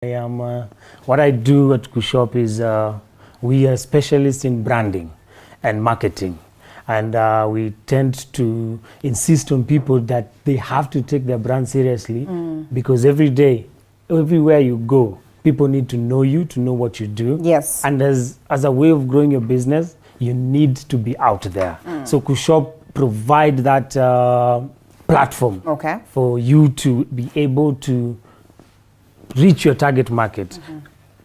What I do at GOshop is we are specialists in branding and marketing, and we tend to insist on people that they have to take their brand seriously because every day, everywhere you go, people need to know you, to know what you do. Yes. And as a way of growing your business, you need to be out there. So GOshop provide that platform for you to be able to reach your target market.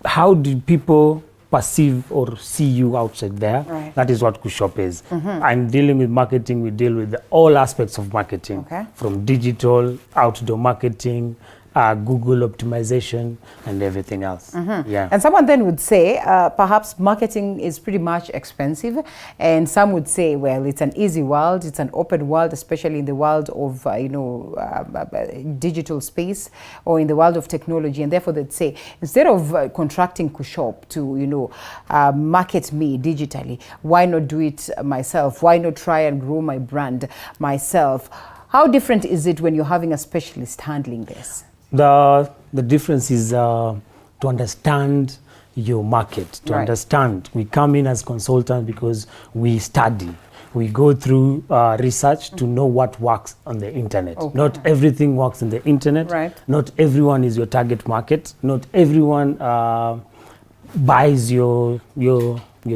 How do people perceive or see you outside there? Right. That is what GOshop is. And dealing with marketing, we deal with all aspects of marketing, from digital, outdoor marketing, Google optimization, and everything else. Yeah. And someone then would say, perhaps marketing is pretty much expensive, and some would say, well, it's an easy world, it's an open world, especially in the world of digital space or in the world of technology, and therefore they'd say, instead of contracting GOshop to market me digitally, why not do it myself? Why not try and grow my brand myself? How different is it when you're having a specialist handling this? The difference is to understand your market, to understand. We come in as consultants because we study. We go through research to know what works on the internet. Not everything works on the internet. Not everyone is your target market. Not everyone buys your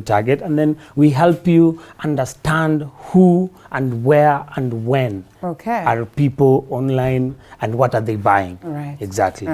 target. And then we help you understand who and where and when are people online and what are they buying. Exactly.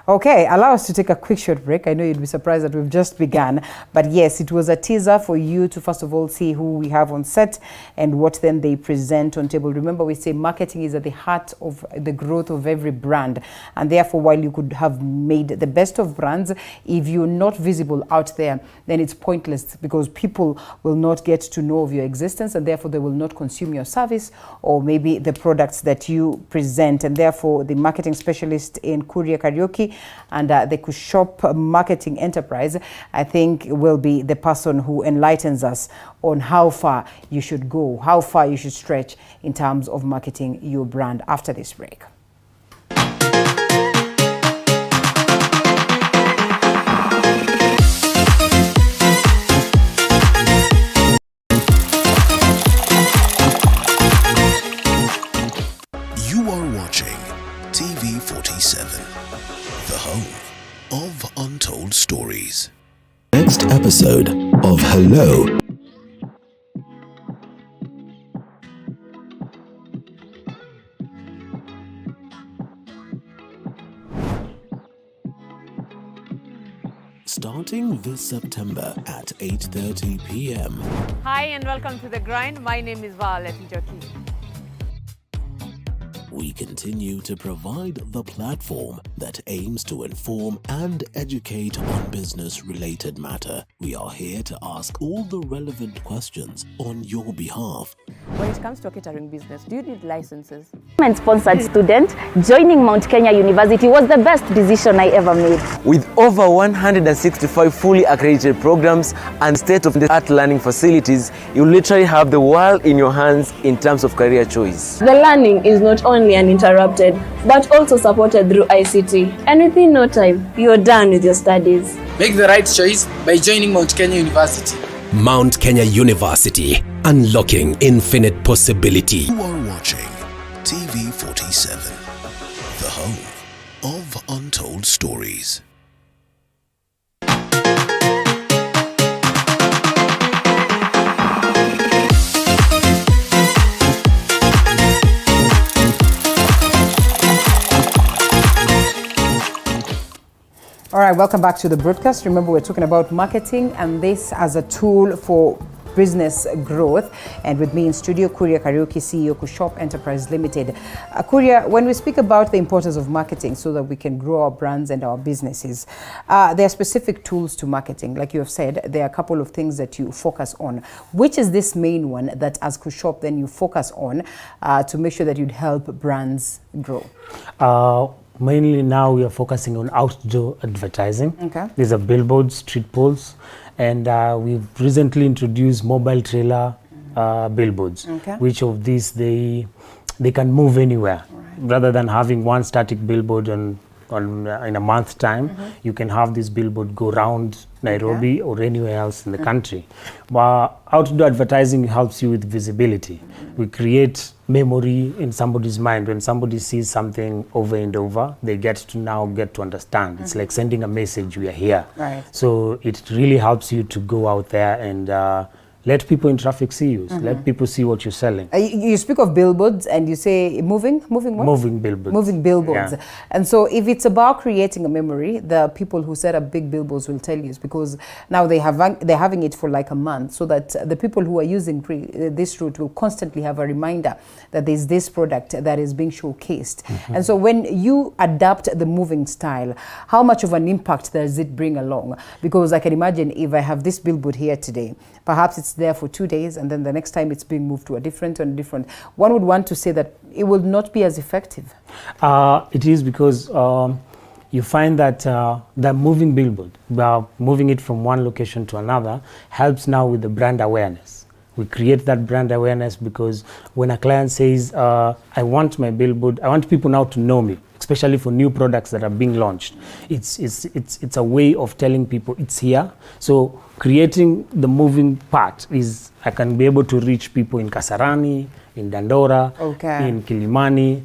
Okay, allow us to take a quick short break. I know you'd be surprised that we've just begun, but yes, it was a teaser for you to first of all see who we have on set and what then they present on table. Remember, we say marketing is at the heart of the growth of every brand, and therefore while you could have made the best of brands, if you're not visible out there, then it's pointless because people will not get to know of your existence, and therefore they will not consume your service or maybe the products that you present. And therefore the marketing specialist in Kuria Karaoke and the GOshop marketing enterprise, I think, will be the person who enlightens us on how far you should go, how far you should stretch in terms of marketing your brand after this break. The home of untold stories. Next episode of Hello. Starting this September at 8:30 p.m. Hi and welcome to The Grind. My name is Violet Njoki. We continue to provide the platform that aims to inform and educate on business-related matter. We are here to ask all the relevant questions on your behalf. When it comes to a catering business, do you need licenses? Sponsored student, joining Mount Kenya University was the best decision I ever made. With over 165 fully accredited programs and state-of-the-art learning facilities, you literally have the world in your hands in terms of career choice. The learning is not only uninterrupted, but also supported through ICT. And within no time, you're done with your studies. Make the right choice by joining Mount Kenya University. Mount Kenya University, unlocking infinite possibility. You are watching TV47, the home of untold stories. All right, welcome back to the broadcast. Remember, we're talking about marketing and this as a tool for business growth. And with me in studio, Kuria Karaoke CEO, GOshop Enterprise Limited. Kuria, when we speak about the importance of marketing so that we can grow our brands and our businesses, there are specific tools to marketing. Like you have said, there are a couple of things that you focus on. Which is this main one that as GOshop then you focus on to make sure that you'd help brands grow? Mainly now we are focusing on outdoor advertising. These are billboards, street poles, and we've recently introduced mobile trailer billboards. Which of these they can move anywhere rather than having one static billboard on in a month's time, you can have this billboard go around Nairobi or anywhere else in the country. But outdoor advertising helps you with visibility. We create memory in somebody's mind. When somebody sees something over and over, they get to understand. It's like sending a message, we are here. Right. So it really helps you to go out there and let people in traffic see you. Let people see what you're selling. You speak of billboards and you say moving what? Moving billboards. Moving billboards. Yeah. And so if it's about creating a memory, the people who set up big billboards will tell you it's because now they're having it for like a month, so that the people who are using this route will constantly have a reminder that there's this product that is being showcased. And so when you adapt the moving style, how much of an impact does it bring along? Because I can imagine if I have this billboard here today, perhaps it's there for 2 days and then the next time it's being moved to a different. One would want to say that it will not be as effective. It is because you find that the moving billboard, moving it from one location to another, helps now with the brand awareness. We create that brand awareness because when a client says, I want my billboard, I want people now to know me, especially for new products that are being launched. It's a way of telling people it's here. So creating the moving part is, I can be able to reach people in Kasarani, in Dandora, in Kilimani,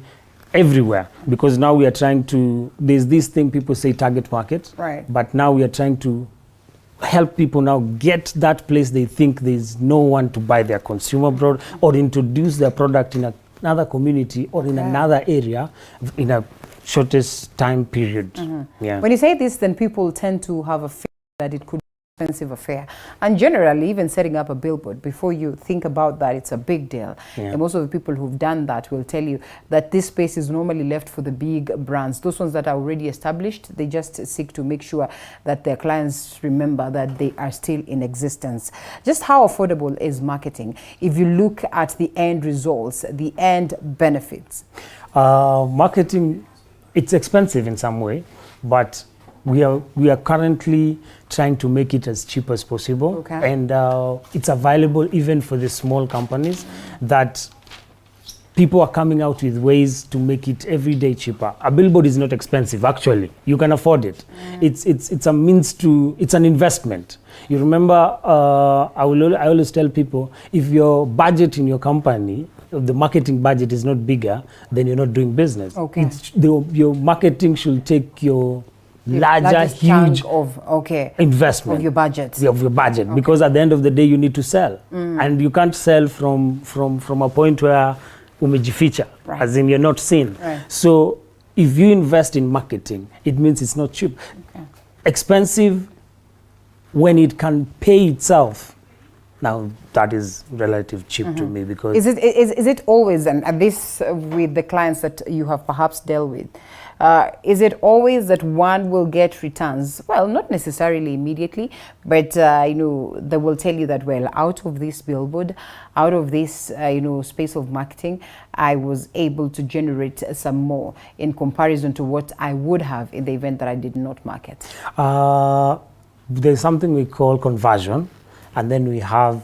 everywhere. Because now we are trying to, there's this thing people say target market, but now we are trying to help people now get that place they think there's no one to buy their consumer product or introduce their product in another community or in another area in a shortest time period. Yeah. When you say this, then people tend to have a fear that it could be an expensive affair. And generally, even setting up a billboard, before you think about that, it's a big deal. Yeah. And most of the people who've done that will tell you that this space is normally left for the big brands. Those ones that are already established, they just seek to make sure that their clients remember that they are still in existence. Just how affordable is marketing if you look at the end results, the end benefits? Marketing, it's expensive in some way, but we are currently trying to make it as cheap as possible, and it's available even for the small companies that people are coming out with ways to make it every day cheaper. A billboard is not expensive, actually. You can afford it. It's a means to, it's an investment. You remember, I always tell people, if your budget in your company, the marketing budget is not bigger, then you're not doing business. Your marketing should take your larger, huge investment of your budget. Of your budget, because at the end of the day you need to sell, and you can't sell from a point where umejificha, as in you're not seen. So if you invest in marketing, it means it's not cheap. Expensive when it can pay itself. Now that is relative cheap to me, because is it always, and this with the clients that you have perhaps dealt with, is it always that one will get returns? Well, not necessarily immediately, but they will tell you that, well, out of this billboard, out of this space of marketing, I was able to generate some more in comparison to what I would have in the event that I did not market. There's something we call conversion. And then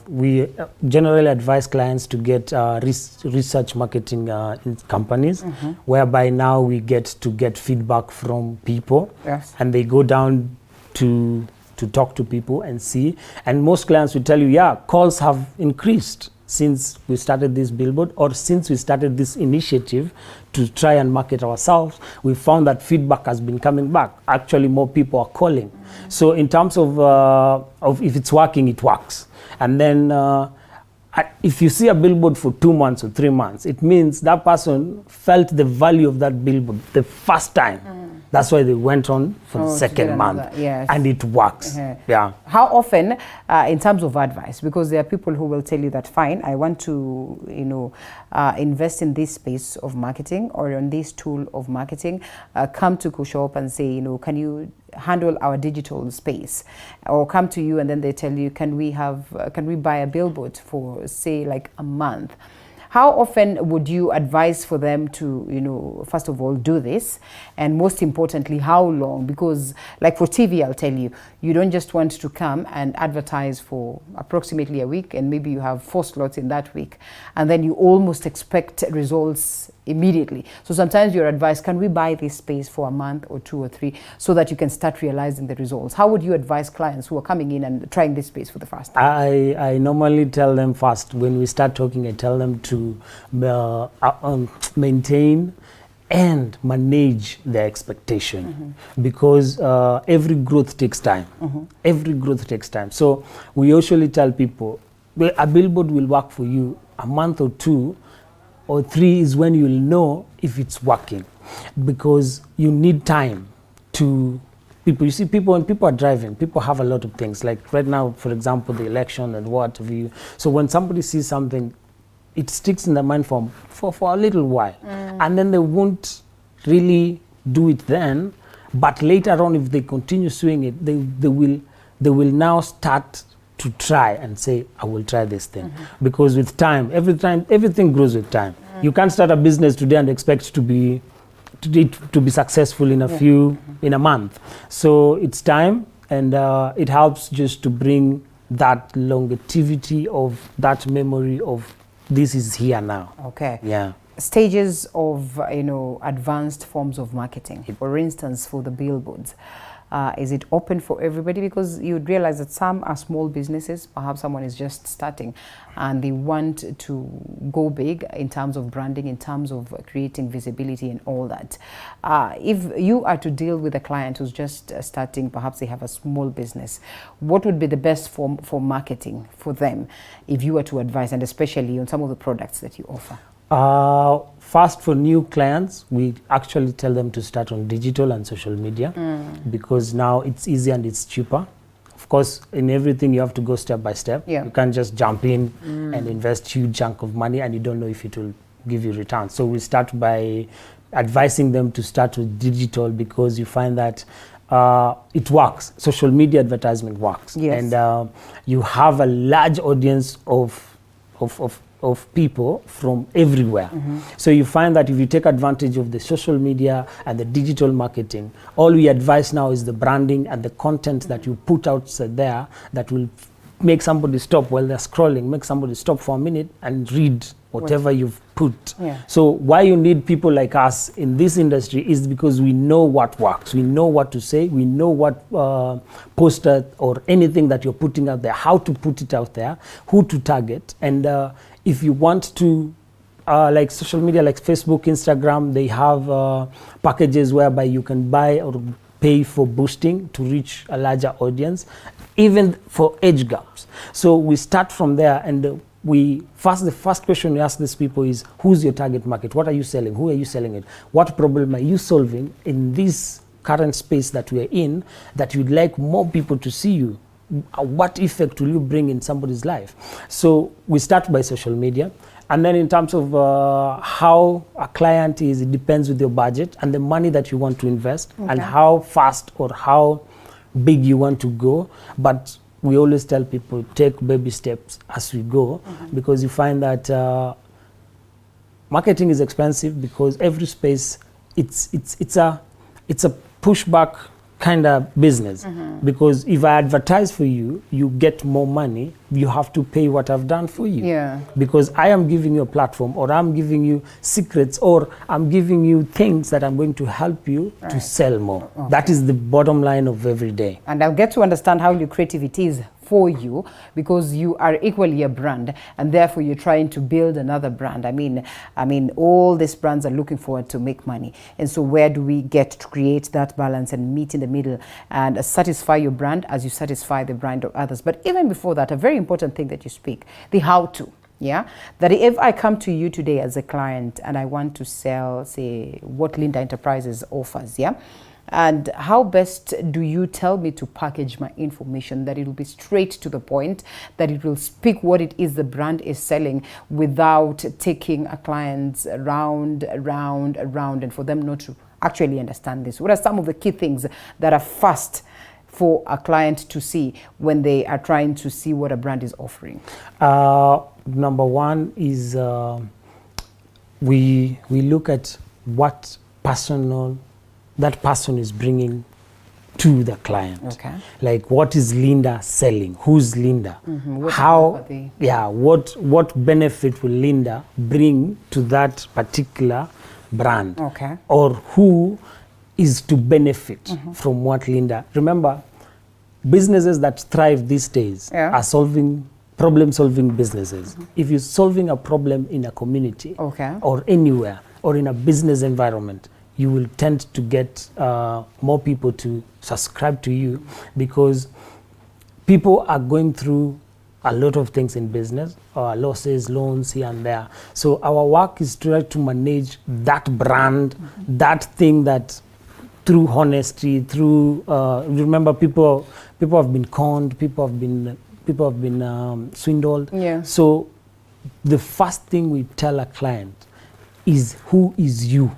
we generally advise clients to get research marketing in companies, whereby now we get feedback from people, and they go down to talk to people and see. And most clients will tell you, yeah, calls have increased since we started this billboard, or since we started this initiative to try and market ourselves. We found that feedback has been coming back. Actually, more people are calling. So in terms of if it's working, it works. And then if you see a billboard for 2 months or 3 months, it means that person felt the value of that billboard the first time. That's why they went on for the second month, and it works. Yeah. How often, in terms of advice, because there are people who will tell you that, fine, I want to, invest in this space of marketing or on this tool of marketing, come to Kushop and say, can you handle our digital space, or come to you and then they tell you, can we buy a billboard for, say, like a month? How often would you advise for them to, first of all, do this? And most importantly, how long? Because like for TV, I'll tell you, you don't just want to come and advertise for approximately a week, and maybe you have 4 slots in that week. And then you almost expect results immediately. So sometimes you're advised, can we buy this space for a month or 2 or 3 so that you can start realizing the results? How would you advise clients who are coming in and trying this space for the first time? I normally tell them first, when we start talking, I tell them to maintain and manage their expectation, because every growth takes time. Every growth takes time. So we usually tell people, a billboard will work for you a month or 2 or 3 is when you'll know if it's working, because you need time to people. You see, when people are driving, people have a lot of things. Like right now, for example, the election and what have you. So when somebody sees something, it sticks in their mind for a little while, and then they won't really do it then. But later on, if they continue doing it, they will now start to try and say, I will try this thing. Because with time, everything grows with time. You can't start a business today and expect to be successful in in a month. So it's time, and it helps just to bring that longevity of that memory of this is here now. Okay. Yeah. Stages of advanced forms of marketing. For instance, for the billboards, is it open for everybody? Because you'd realize that some are small businesses. Perhaps someone is just starting and they want to go big in terms of branding, in terms of creating visibility and all that. If you are to deal with a client who's just starting, perhaps they have a small business, what would be the best form for marketing for them if you were to advise, and especially on some of the products that you offer? First, for new clients, we actually tell them to start on digital and social media, because now it's easy and it's cheaper. Of course, in everything you have to go step by step. You can't just jump in and invest huge chunk of money and you don't know if it will give you returns. So we start by advising them to start with digital, because you find that it works. Social media advertisement works. And you have a large audience of people from everywhere. So you find that if you take advantage of the social media and the digital marketing, all we advise now is the branding and the content that you put out there that will make somebody stop while they're scrolling, make somebody stop for a minute and read whatever you've put. So why you need people like us in this industry is because we know what works. We know what to say. We know what poster or anything that you're putting out there, how to put it out there, who to target. And if you want to, like social media, like Facebook, Instagram, they have packages whereby you can buy or pay for boosting to reach a larger audience, even for age gaps. So we start from there, and the first question we ask these people is, who's your target market? What are you selling? Who are you selling it? What problem are you solving in this current space that we're in that you'd like more people to see you? What effect will you bring in somebody's life? So we start by social media. And then in terms of how a client is, it depends with your budget and the money that you want to invest and how fast or how big you want to go. But we always tell people, take baby steps as we go, because you find that marketing is expensive, because every space, it's a pushback kind of business. Because if I advertise for you, you get more money, you have to pay what I've done for you. Because I am giving you a platform, or I'm giving you secrets, or I'm giving you things that I'm going to help you to sell more. That is the bottom line of every day. And I'll get to understand how lucrative it is for you, because you are equally a brand, and therefore you're trying to build another brand. I mean, all these brands are looking forward to make money, and so where do we get to create that balance and meet in the middle and satisfy your brand as you satisfy the brand of others? But even before that, a very important thing that you speak, the how-to. That if I come to you today as a client and I want to sell, say, what Linda Enterprises offers, and how best do you tell me to package my information that it will be straight to the point, that it will speak what it is the brand is selling without taking a client around, and for them not to actually understand this? What are some of the key things that are fast for a client to see when they are trying to see what a brand is offering? Number one is we look at what that person is bringing to the client. Okay. Like, what is Linda selling? Who's Linda? What benefit will Linda bring to that particular brand? Okay. Or who is to benefit from what Linda? Remember, businesses that thrive these days are problem-solving businesses. If you're solving a problem in a community or anywhere or in a business environment, you will tend to get more people to subscribe to you, because people are going through a lot of things in business, losses, loans here and there. So our work is to try to manage that brand, that thing that through honesty, through remember, people have been conned, people have been swindled. Yeah. So the first thing we tell a client is, who is you?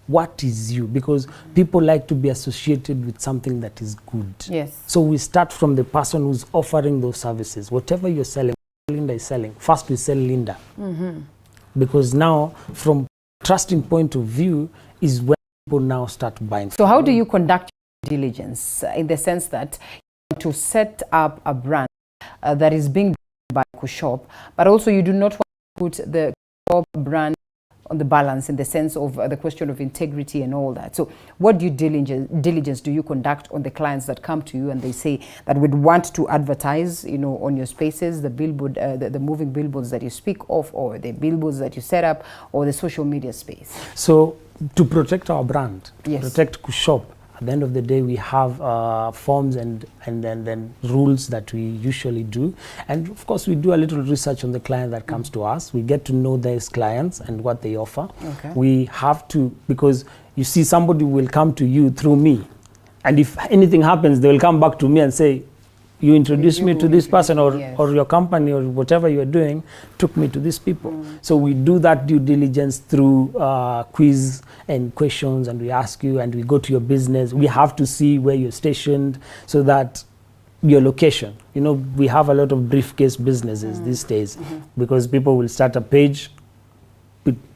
What is you? Because people like to be associated with something that is good. Yes. So we start from the person who's offering those services. Whatever you're selling, Linda is selling. First we sell Linda. Because now, from trusting point of view, is when people now start buying. So how do you conduct your diligence in the sense that to set up a brand that is being done by GOshop, but also you do not want to put the GOshop brand on the balance in the sense of the question of integrity and all that. So what due diligence do you conduct on the clients that come to you and they say that we'd want to advertise, you know, on your spaces, the billboard, the moving billboards that you speak of, or the billboards that you set up, or the social media space? So to protect our brand, protect GOshop, at the end of the day, we have forms and then rules that we usually do. And of course, we do a little research on the client that comes to us. We get to know these clients and what they offer. Okay. We have to, because you see, somebody will come to you through me. And if anything happens, they will come back to me and say, you introduced me to this person, or your company, or whatever you're doing took me to these people. So we do that due diligence through quiz and questions, and we ask you, and we go to your business. We have to see where you're stationed, so that your location, you know, we have a lot of briefcase businesses these days, because people will start a page,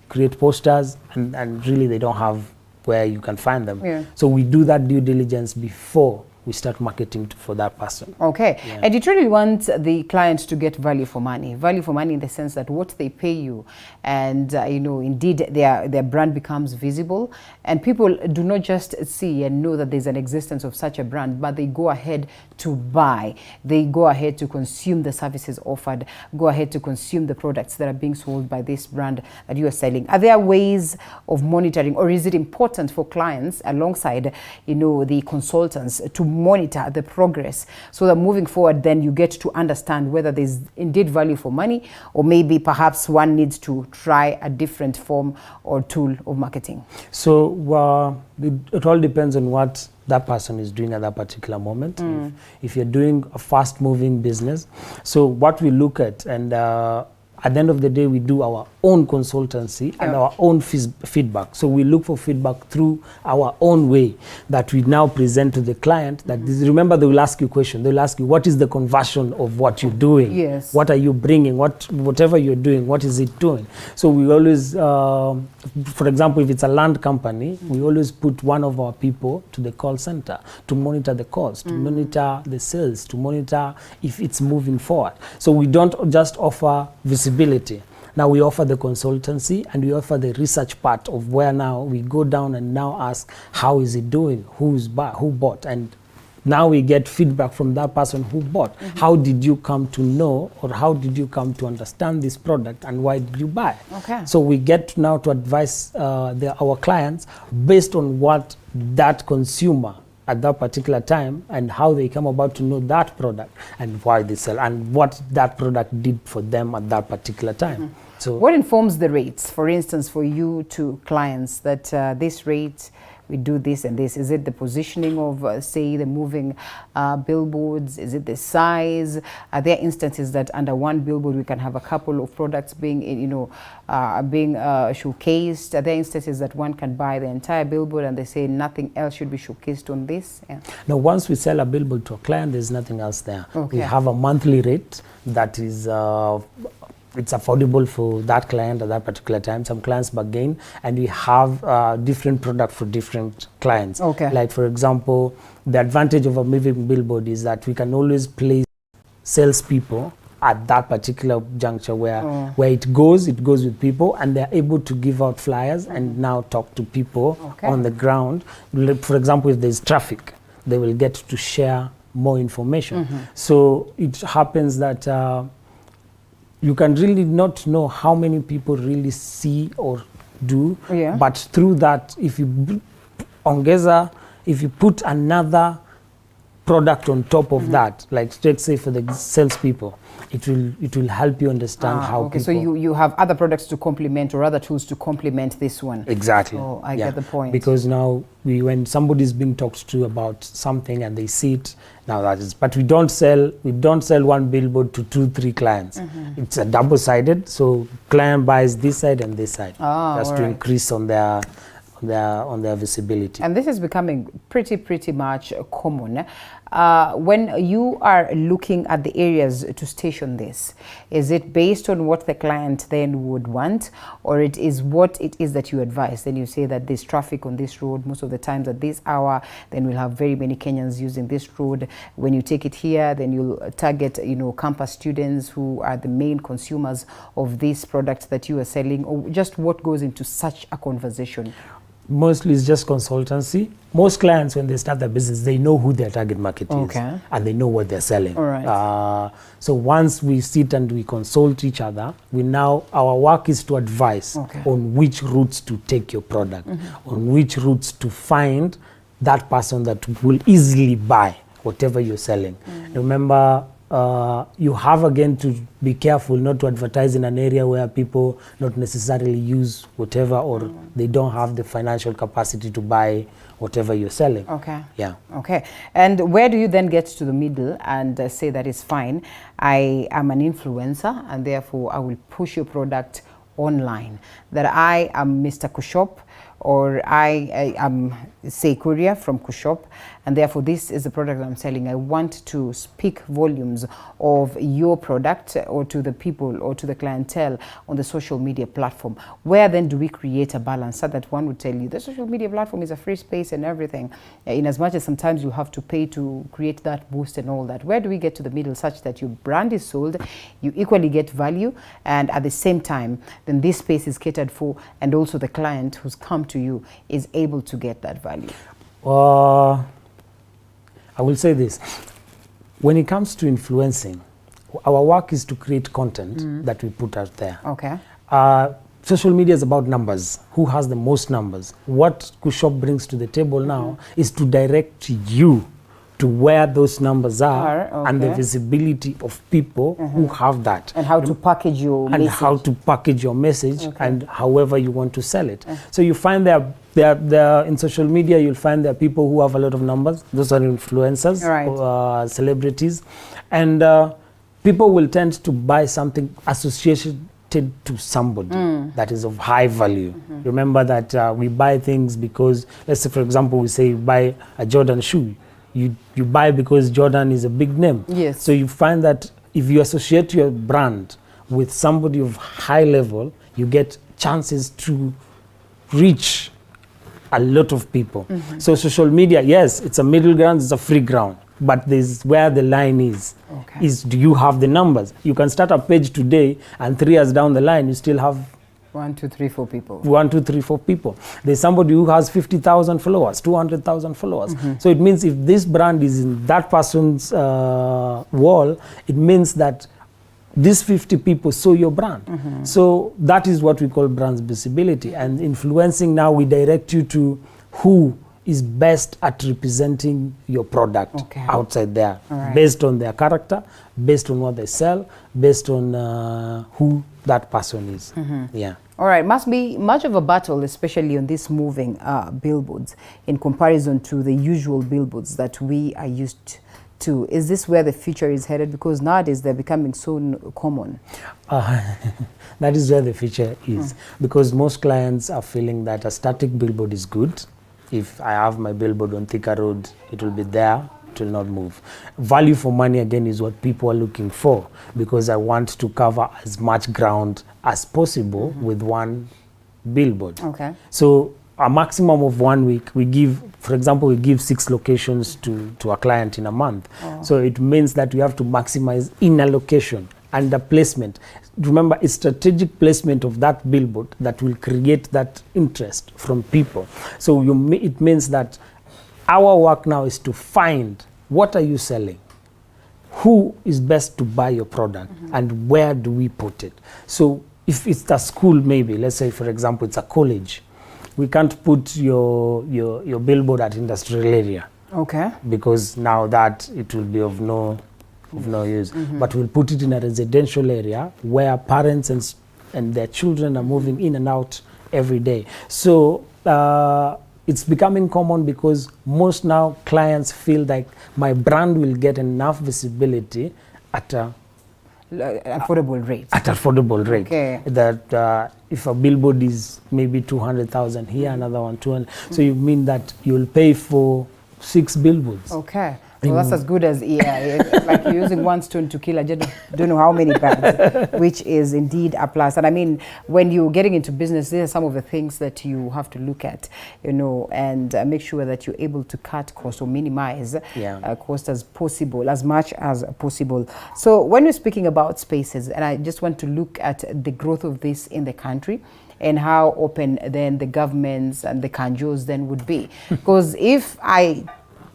create posters, and really they don't have where you can find them. So we do that due diligence before we start marketing for that person. Okay. Yeah. And you truly want the client to get value for money in the sense that what they pay you, and you know, indeed their brand becomes visible, and people do not just see and know that there's an existence of such a brand, but they go ahead to buy, they go ahead to consume the services offered, go ahead to consume the products that are being sold by this brand that you are selling. Are there ways of monitoring, or is it important for clients alongside, you know, the consultants to monitor the progress, so that moving forward then you get to understand whether there's indeed value for money, or maybe perhaps one needs to try a different form or tool of marketing? So it all depends on what that person is doing at that particular moment. If you're doing a fast moving business, so what we look at, and at the end of the day, we do our own consultancy and our own feedback. So we look for feedback through our own way that we now present to the client. That remember, they will ask you a question. They'll ask you, what is the conversion of what you're doing? Yes. What are you bringing? Whatever you're doing, what is it doing? So we always, for example, if it's a land company, we always put one of our people to the call center to monitor the calls, to monitor the sales, to monitor if it's moving forward. So we don't just offer visibility. Now we offer the consultancy, and we offer the research part of where now we go down and now ask, how is it doing? Who bought? And now we get feedback from that person who bought. How did you come to know, or how did you come to understand this product, and why did you buy? Okay. So we get now to advise our clients based on what that consumer at that particular time, and how they come about to know that product, and why they sell, and what that product did for them at that particular time. So what informs the rates, for instance, for you to clients, that this rate, we do this and this? Is it the positioning of, say, the moving billboards? Is it the size? Are there instances that under one billboard we can have a couple of products being, you know, being showcased? Are there instances that one can buy the entire billboard and they say nothing else should be showcased on this? Yeah. Now, once we sell a billboard to a client, there's nothing else there. Okay. We have a monthly rate that is it's affordable for that client at that particular time. Some clients bargain, and we have different product for different clients. Okay. Like for example, the advantage of a moving billboard is that we can always place salespeople at that particular juncture where it goes with people, and they're able to give out flyers and now talk to people on the ground. For example, if there's traffic, they will get to share more information. So it happens that you can really not know how many people really see or do, but through that, if you if you put another product on top of that, like let's say for the salespeople, it will help you understand how people. So you have other products to complement or other tools to complement this one. Exactly. Oh, I get the point. Because now when somebody is being talked to about something and they see it, now that is. But we don't sell one billboard to 2-3 clients. It's a double-sided, so client buys this side and this side, just to increase on their visibility. And this is becoming pretty much common. When you are looking at the areas to station this, is it based on what the client then would want, or it is what it is that you advise? Then you say that there's traffic on this road most of the times at this hour, then we'll have very many Kenyans using this road. When you take it here, then you'll target, campus students who are the main consumers of this product that you are selling, or just what goes into such a conversation? Mostly it's just consultancy. Most clients, when they start their business, they know who their target market is, and they know what they're selling. All right. So once we sit and we consult each other, our work is to advise on which routes to take your product, on which routes to find that person that will easily buy whatever you're selling. Remember, you have again to be careful not to advertise in an area where people not necessarily use whatever, or they don't have the financial capacity to buy whatever you're selling. Okay. Yeah. Okay. And where do you then get to the middle and say that is fine, I am an influencer and therefore I will push your product online, that I am Mr. Kushop, or I am, say, courier from Kushop, and therefore this is the product that I'm selling. I want to speak volumes of your product or to the people or to the clientele on the social media platform. Where then do we create a balance so that one would tell you the social media platform is a free space and everything, in as much as sometimes you have to pay to create that boost and all that? Where do we get to the middle such that your brand is sold, you equally get value, and at the same time then this space is catered for, and also the client who's come to you is able to get that value? I will say this. When it comes to influencing, our work is to create content that we put out there. Okay. Social media is about numbers. Who has the most numbers? What Kushop brings to the table now is to direct you to where those numbers are, and the visibility of people who have that. And how to package your message. And how to package your message, and however you want to sell it. So you find there in social media, you'll find there are people who have a lot of numbers. Those are influencers, celebrities. And people will tend to buy something associated to somebody that is of high value. Remember that we buy things because, let's say for example, we say you buy a Jordan shoe. You buy because Jordan is a big name. Yes. So you find that if you associate your brand with somebody of high level, you get chances to reach a lot of people. So social media, yes, it's a middle ground, it's a free ground, but there's where the line is. Is do you have the numbers? You can start a page today, and 3 years down the line, you still have 1, 2, 3, 4 people. 1, 2, 3, 4 people. There's somebody who has 50,000 followers, 200,000 followers. So it means if this brand is in that person's wall, it means that these 50 people saw your brand. So that is what we call brand visibility. And influencing, now we direct you to who is best at representing your product outside there, based on their character, based on what they sell, based on who that person is. Yeah. All right, must be much of a battle, especially on these moving billboards, in comparison to the usual billboards that we are used to. Is this where the future is headed? Because nowadays they're becoming so common. That is where the future is, because most clients are feeling that a static billboard is good. If I have my billboard on Thika Road, it will be there it will not move. Value for money, again, is what people are looking for, because I want to cover as much ground as possible with one billboard. Okay. So a maximum of 1 week, we give, for example, we give 6 locations to a client in a month. So it means that we have to maximize in a location and the placement. Remember, it's strategic placement of that billboard that will create that interest from people. So it means that our work now is to find, what are you selling? Who is best to buy your product, and where do we put it? So if it's a school, maybe, let's say, for example, it's a college, we can't put your billboard at industrial area. Okay. Because now that it will be of no use. But we'll put it in a residential area where parents and their children are moving in and out every day. So it's becoming common, because most now clients feel like my brand will get enough visibility at a affordable rate. At affordable rate. Okay. That if a billboard is maybe 200,000 here, another one 200. So you mean that you'll pay for 6 billboards. Okay. Well, that's as good as, like you're using one stone to kill, I just don't know how many birds, which is indeed a plus. And I mean, when you're getting into business, these are some of the things that you have to look at, you know, and make sure that you're able to cut cost or minimize cost as possible, as much as possible. So when we're speaking about spaces, and I just want to look at the growth of this in the country, and how open then the governments and the kanjos then would be. Because if I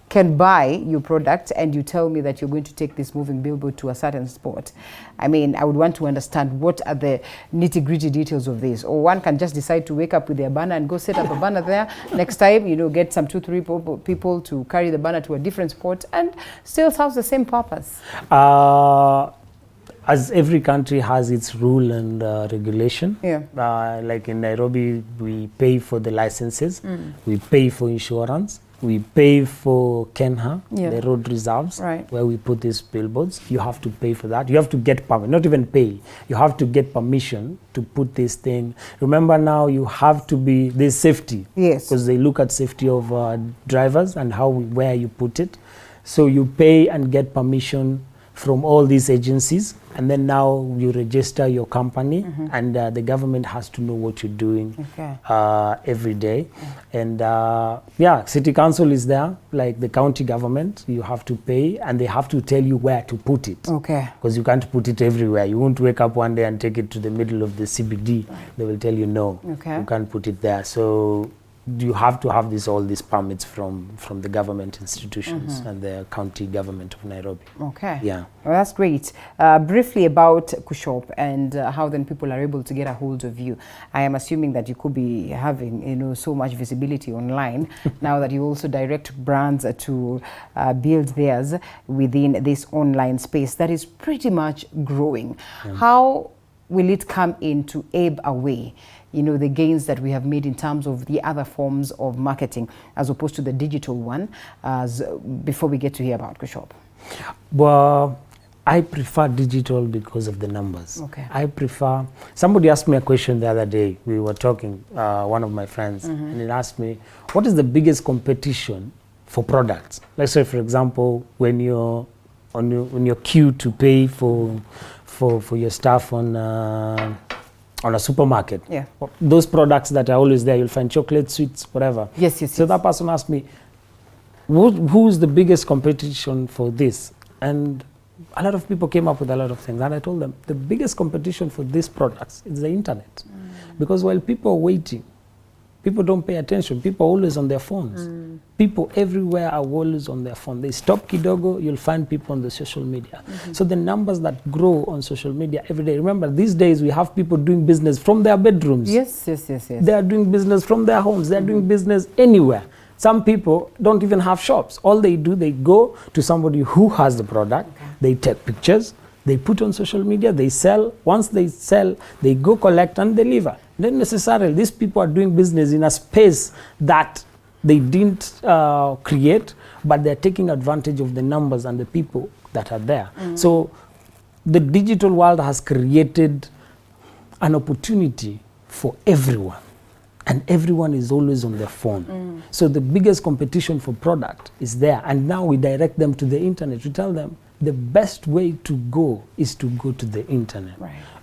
can buy your product and you tell me that you're going to take this moving billboard to a certain spot, I mean, I would want to understand what are the nitty-gritty details of this. Or one can just decide to wake up with their banner and go set up a banner there. Next time, you know, get some 2-3 people to carry the banner to a different spot, and still serves the same purpose. As every country has its rule and regulation. Yeah. Like in Nairobi, we pay for the licenses, we pay for insurance, we pay for Kenha, the road reserves, where we put these billboards. You have to pay for that. You have to get permit, not even pay. You have to get permission to put this thing. Remember now, you have to be, there's safety. Yes. Because they look at safety of drivers and where you put it. So you pay and get permission from all these agencies, and then now you register your company, and the government has to know what you're doing every day. And city council is there, like the county government. You have to pay, and they have to tell you where to put it. Okay. Because you can't put it everywhere. You won't wake up one day and take it to the middle of the CBD. They will tell you no, you can't put it there. So you have to have all these permits from the government institutions and the county government of Nairobi. Okay. Yeah. Well, that's great. Briefly about GOtv and how then people are able to get a hold of you. I am assuming that you could be having, you know, so much visibility online now that you also direct brands to build theirs within this online space that is pretty much growing. How will it come in to ebb away, you know, the gains that we have made in terms of the other forms of marketing as opposed to the digital one, before we get to hear about GOtv? Well, I prefer digital because of the numbers. Okay. I prefer, somebody asked me a question the other day. We were talking, one of my friends, and he asked me, what is the biggest competition for products? Let's say, for example, when you're on your queue to pay for your stuff on a supermarket. Yeah. Those products that are always there, you'll find chocolate, sweets, whatever. Yes. So that person asked me, who's the biggest competition for this? And a lot of people came up with a lot of things. And I told them, the biggest competition for these products is the internet. Because while people are waiting, people don't pay attention. People are always on their phones. People everywhere are always on their phone. They stop kidogo, you'll find people on the social media. So the numbers that grow on social media every day. Remember, these days we have people doing business from their bedrooms. Yes. They are doing business from their homes. They are doing business anywhere. Some people don't even have shops. All they do, they go to somebody who has the product. They take pictures. They put on social media, they sell. Once they sell, they go collect and deliver. Not necessarily, these people are doing business in a space that they didn't create, but they're taking advantage of the numbers and the people that are there. So the digital world has created an opportunity for everyone. and everyone is always on their phone. So the biggest competition for product is there, and now we direct them to the internet. We tell them the best way to go is to go to the internet,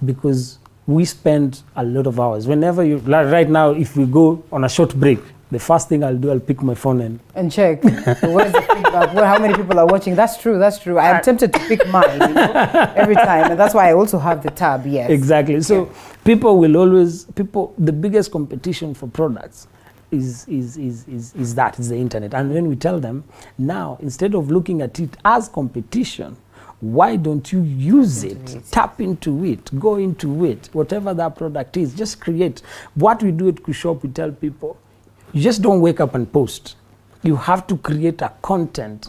because we spend a lot of hours. Whenever you, like right now, if we go on a short break, the first thing I'll do, I'll pick my phone and check. Where's the feedback? How many people are watching? That's true. I am tempted to pick mine, every time, and that's why I also have the tab. Yes, exactly. So people will always, the biggest competition for products is the internet. And then we tell them, now instead of looking at it as competition, why don't you use it, tap into it, go into it, whatever that product is, just create. What we do at GOshop, we tell people, you just don't wake up and post. You have to create a content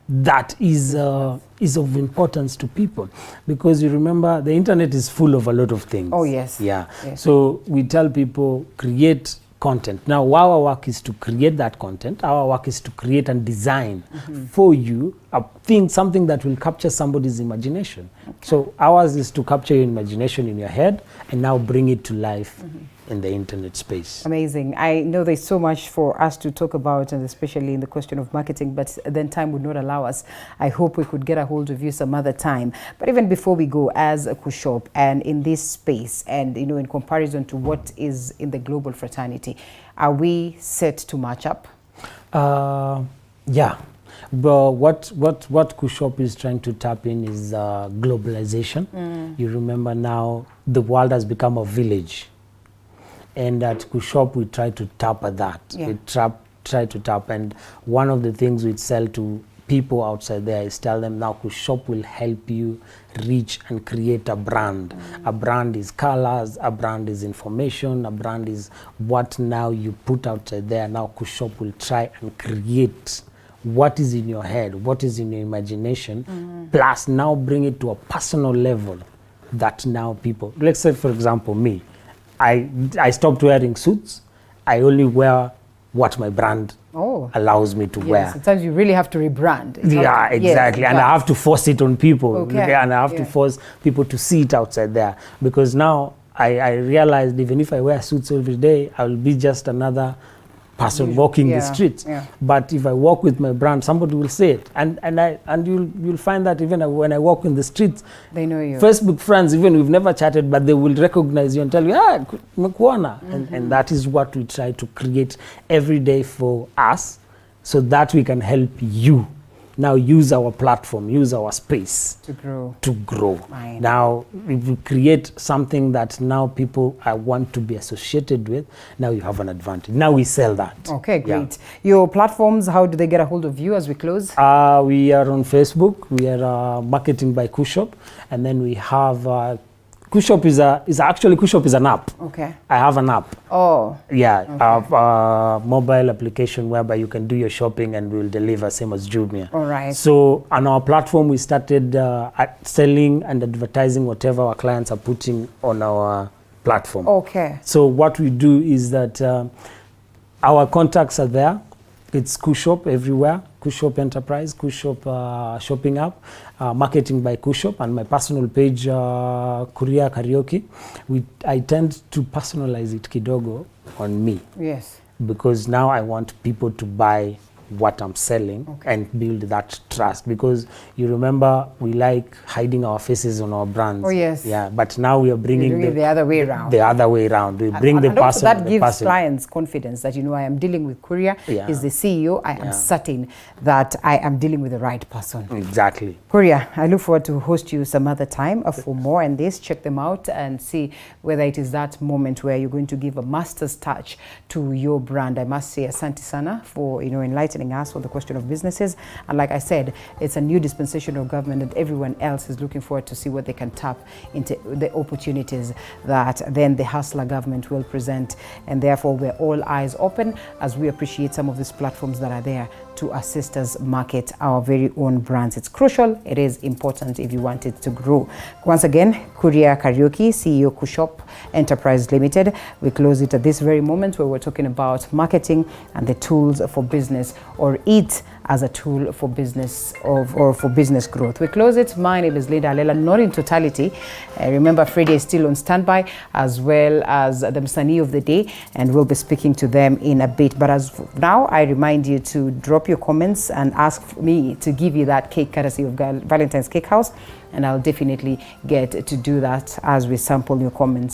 that is of importance to people, because you remember the internet is full of a lot of things. Oh yes. Yeah. Yes. So we tell people, create content. Now our work is to create that content. Our work is to create and design for you something that will capture somebody's imagination. So ours is to capture your imagination in your head and now bring it to life in the internet space. Amazing. I know there's so much for us to talk about, and especially in the question of marketing, but then time would not allow us. I hope we could get a hold of you some other time. But even before we go, as a GOshop and in this space, and in comparison to what is in the global fraternity, are we set to match up? Yeah. But what GOshop is trying to tap in is globalization. You remember now the world has become a village. And at GOshop, we try to tap at that. We try to tap. And one of the things we sell to people outside there is tell them, now GOshop will help you reach and create a brand. A brand is colors, a brand is information, a brand is what now you put outside there. Now GOshop will try and create what is in your head, what is in your imagination, plus now bring it to a personal level that now people, let's say for example me, I stopped wearing suits. I only wear what my brand allows me to wear. Sometimes you really have to rebrand. Yeah, exactly. And I have to force it on people. And I have to force people to see it outside there. Because now I realized even if I wear suits every day, I will be just another person walking the streets. But if I walk with my brand, somebody will say it, and you'll find that even when I walk in the streets, they know you. Facebook friends, even we've never chatted, but they will recognize you and tell you, Mekuona. And that is what we try to create every day for us, so that we can help you now use our platform, use our space to grow. Now, if you create something that now people want to be associated with, now you have an advantage. Now we sell that. Okay, great. Your platforms, how do they get a hold of you as we close? We are on Facebook. We are Marketing by GOshop, and then we have GOshop GOshop is an app. Okay. I have an app. Oh. Yeah, I have a mobile application whereby you can do your shopping and we'll deliver, same as Jumia. All right. So on our platform, we started selling and advertising whatever our clients are putting on our platform. Okay. So what we do is that our contacts are there. It's GOshop everywhere. GOshop Enterprise, GOshop Shopping App, Marketing by GOshop, and my personal page, Kuria Karaoke. I tend to personalize it kidogo on me. Yes. Because now I want people to buy what I'm selling and build that trust, because you remember we like hiding our faces on our brands. Oh yes. Yeah, but now we are bringing the other way around. The other way around. We bring the person. That gives clients confidence that I am dealing with Kuria. He's the CEO. I am certain that I am dealing with the right person. Exactly. Kuria, I look forward to host you some other time for more on this. Check them out and see whether it is that moment where you're going to give a master's touch to your brand. I must say, asante sana for enlightening us on the question of businesses. And like I said, it's a new dispensation of government, and everyone else is looking forward to see what they can tap into the opportunities that then the hustler government will present. And therefore, we're all eyes open as we appreciate some of these platforms that are there to assist us market our very own brands. It's crucial. It is important if you want it to grow. Once again, Kuria Karaoke, CEO GOshop Enterprise Limited. We close it at this very moment where we're talking about marketing and the tools for business, or eat as a tool for business or for business growth. We close it. My name is Linda Alela, not in totality. Remember, Freddie is still on standby, as well as the Msanii of the Day, and we'll be speaking to them in a bit. But as of now, I remind you to drop your comments and ask me to give you that cake courtesy of Valentine's Cake House, and I'll definitely get to do that as we sample your comments.